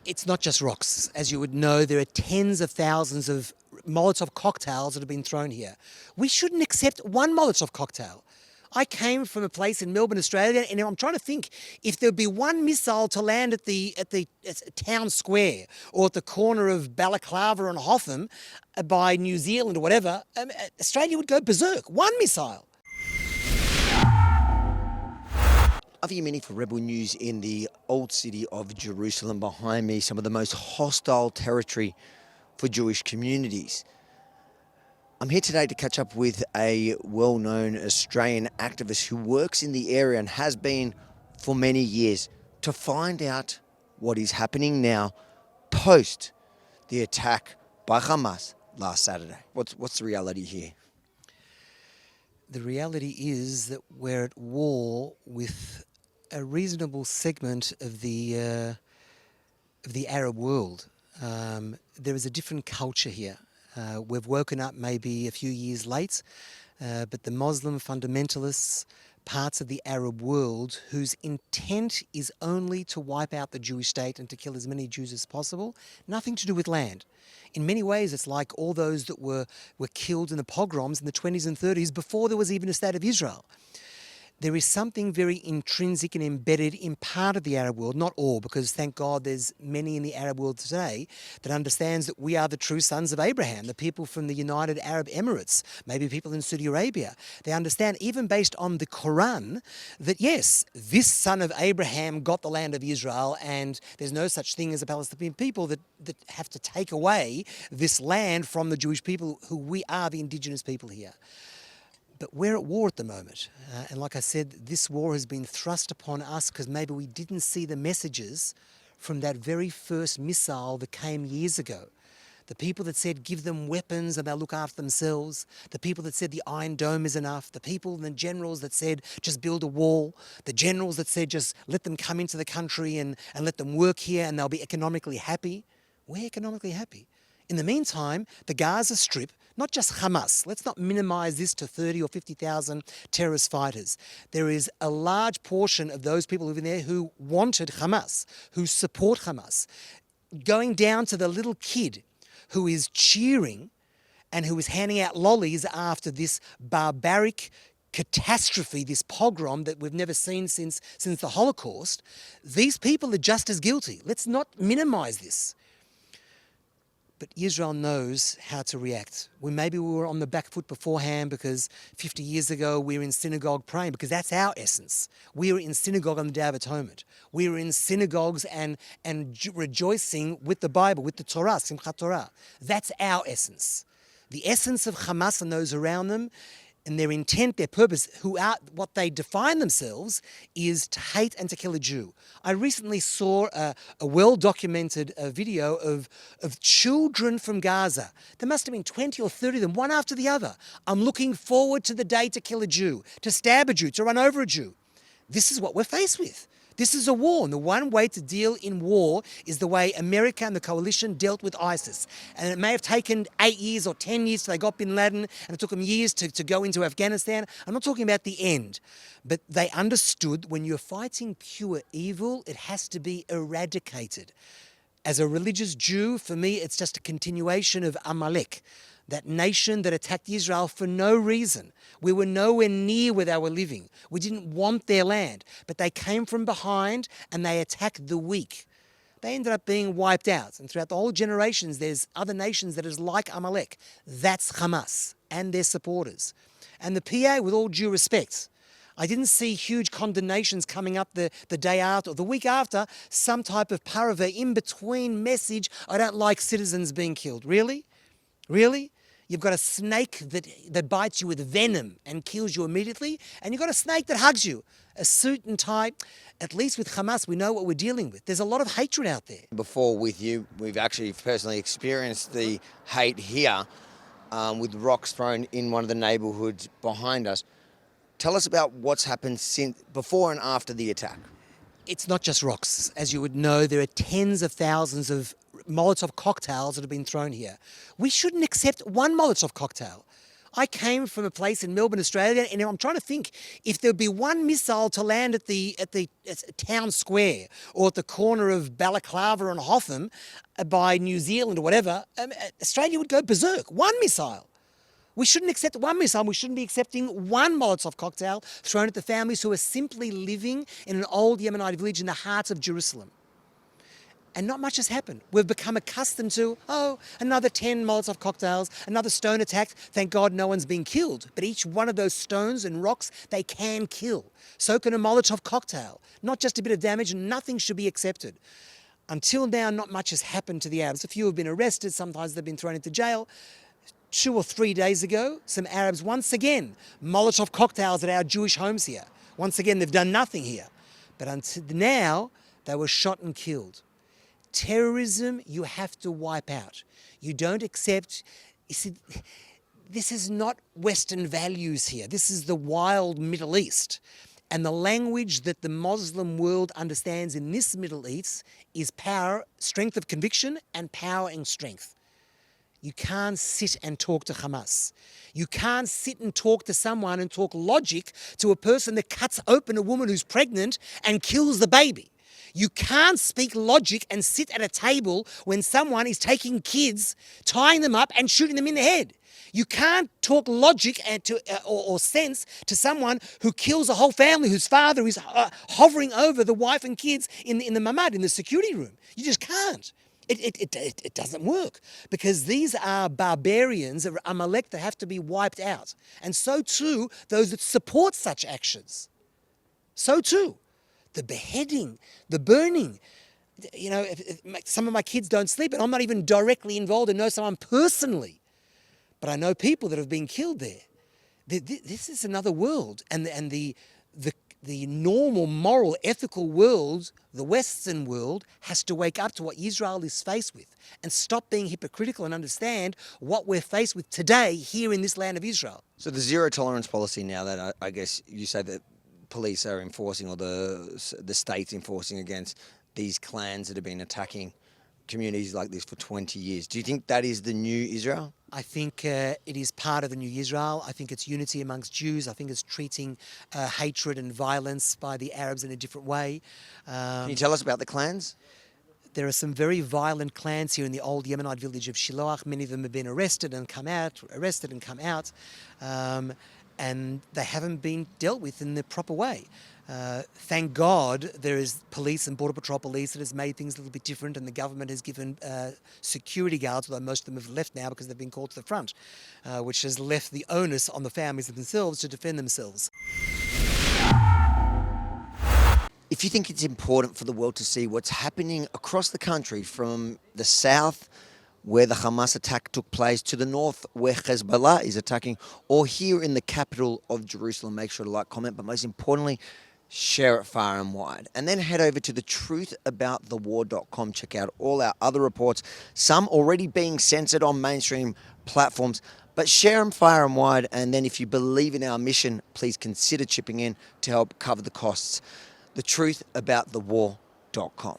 It's not just rocks. As you would know, there are tens of thousands of Molotov cocktails that have been thrown here. We shouldn't accept one Molotov cocktail. I came from a place in Melbourne, Australia, and I'm trying to think if there'd be one missile to land at the town square or at the corner of Balaclava and Hotham by New Zealand or whatever, Australia would go berserk. One missile. Avi Yemini for Rebel News in the old city of Jerusalem. Behind me, some of the most hostile territory for Jewish communities. I'm here today to catch up with a well-known Australian activist who works in the area and has been for many years to find out what is happening now post the attack by Hamas last Saturday. What's the reality here? The reality is that we're at war with a reasonable segment of the Arab world. There is a different culture here. We've woken up maybe a few years late, but the Muslim fundamentalists, parts of the Arab world whose intent is only to wipe out the Jewish state and to kill as many Jews as possible, nothing to do with land. In many ways, it's like all those that were killed in the pogroms in the 20s and 30s before there was even a state of Israel. There is something very intrinsic and embedded in part of the Arab world, not all, because thank God there's many in the Arab world today that understands that we are the true sons of Abraham, the people from the United Arab Emirates, maybe people in Saudi Arabia. They understand, even based on the Quran, that yes, this son of Abraham got the land of Israel, and there's no such thing as a Palestinian people that have to take away this land from the Jewish people, who we are the indigenous people here. But we're at war at the moment. And like I said, this war has been thrust upon us because maybe we didn't see the messages from that very first missile that came years ago. The people that said, give them weapons and they'll look after themselves. The people that said the Iron Dome is enough. The people and the generals that said, just build a wall. The generals that said, just let them come into the country and let them work here and they'll be economically happy. We're economically happy. In the meantime, the Gaza Strip, not just Hamas, let's not minimize this to 30 or 50,000 terrorist fighters. There is a large portion of those people living there who wanted Hamas, who support Hamas, going down to the little kid who is cheering and who is handing out lollies after this barbaric catastrophe, this pogrom that we've never seen since the Holocaust. These people are just as guilty. Let's not minimize this. But Israel knows how to react. Maybe we were on the back foot beforehand because 50 years ago we were in synagogue praying, because that's our essence. We were in synagogue on the Day of Atonement. We were in synagogues and rejoicing with the Bible, with the Torah, Simchat Torah. That's our essence. The essence of Hamas and those around them, and their intent, their purpose, what they define themselves is to hate and to kill a Jew. I recently saw a well-documented video of children from Gaza. There must have been 20 or 30 of them, one after the other. I'm looking forward to the day to kill a Jew, to stab a Jew, to run over a Jew. This is what we're faced with. This is a war, and the one way to deal in war is the way America and the coalition dealt with ISIS. And it may have taken 8 years or 10 years till they got bin Laden, and it took them years to go into Afghanistan. I'm not talking about the end, but they understood when you're fighting pure evil, it has to be eradicated. As a religious Jew, for me, it's just a continuation of Amalek, that nation that attacked Israel for no reason. We were nowhere near where they were living. We didn't want their land, but they came from behind and they attacked the weak. They ended up being wiped out. And throughout the whole generations, there's other nations that is like Amalek. That's Hamas and their supporters. And the PA, with all due respect, I didn't see huge condemnations coming up the day after or the week after, some type of parava in-between message, I don't like citizens being killed. Really? Really? You've got a snake that bites you with venom and kills you immediately, and you've got a snake that hugs you. A suit and tie. At least with Hamas, we know what we're dealing with. There's a lot of hatred out there. Before with you, we've actually personally experienced the hate here with rocks thrown in one of the neighbourhoods behind us. Tell us about what's happened since before and after the attack. It's not just rocks. As you would know, there are tens of thousands of Molotov cocktails that have been thrown here. We shouldn't accept one Molotov cocktail. I came from a place in Melbourne, Australia, and I'm trying to think if there'd be one missile to land at the town square or at the corner of Balaclava and Hotham by New Zealand or whatever, Australia would go berserk. One missile. We shouldn't accept one missile. We shouldn't be accepting one Molotov cocktail thrown at the families who are simply living in an old Yemenite village in the heart of Jerusalem. And not much has happened. We've become accustomed to, another 10 Molotov cocktails, another stone attack. Thank God no one's been killed. But each one of those stones and rocks, they can kill. So can a Molotov cocktail. Not just a bit of damage, and nothing should be accepted. Until now, not much has happened to the Arabs. A few have been arrested, sometimes they've been thrown into jail. 2 or 3 days ago, some Arabs once again, Molotov cocktails at our Jewish homes here. Once again, they've done nothing here. But until now, they were shot and killed. Terrorism, you have to wipe out. You don't accept, you see, this is not Western values here. This is the wild Middle East. And the language that the Muslim world understands in this Middle East is power, strength of conviction, and power and strength. You can't sit and talk to Hamas. You can't sit and talk to someone and talk logic to a person that cuts open a woman who's pregnant and kills the baby. You can't speak logic and sit at a table when someone is taking kids, tying them up and shooting them in the head. You can't talk logic and or sense to someone who kills a whole family, whose father is hovering over the wife and kids in the mamad, in the security room. You just can't. It doesn't work, because these are barbarians, Amalek, that have to be wiped out. And so too, those that support such actions. So too. The beheading, the burning. You know, if some of my kids don't sleep, and I'm not even directly involved and know someone personally, but I know people that have been killed there. This is another world, and the normal, moral, ethical world, the Western world, has to wake up to what Israel is faced with and stop being hypocritical and understand what we're faced with today here in this land of Israel. So the zero tolerance policy now that I guess you say that police are enforcing, or the state's enforcing against these clans that have been attacking communities like this for 20 years. Do you think that is the new Israel? I think it is part of the new Israel. I think it's unity amongst Jews. I think it's treating hatred and violence by the Arabs in a different way. Can you tell us about the clans? There are some very violent clans here in the old Yemenite village of Shiloach. Many of them have been arrested and come out, and they haven't been dealt with in the proper way. Thank God there is police and Border Patrol police that has made things a little bit different, and the government has given security guards, although most of them have left now because they've been called to the front, which has left the onus on the families themselves to defend themselves. If you think it's important for the world to see what's happening across the country, from the south, where the Hamas attack took place, to the north, where Hezbollah is attacking, or here in the capital of Jerusalem, make sure to like, comment, but most importantly, share it far and wide. And then head over to thetruthaboutthewar.com. Check out all our other reports, some already being censored on mainstream platforms, but share them far and wide. And then if you believe in our mission, please consider chipping in to help cover the costs. Thetruthaboutthewar.com.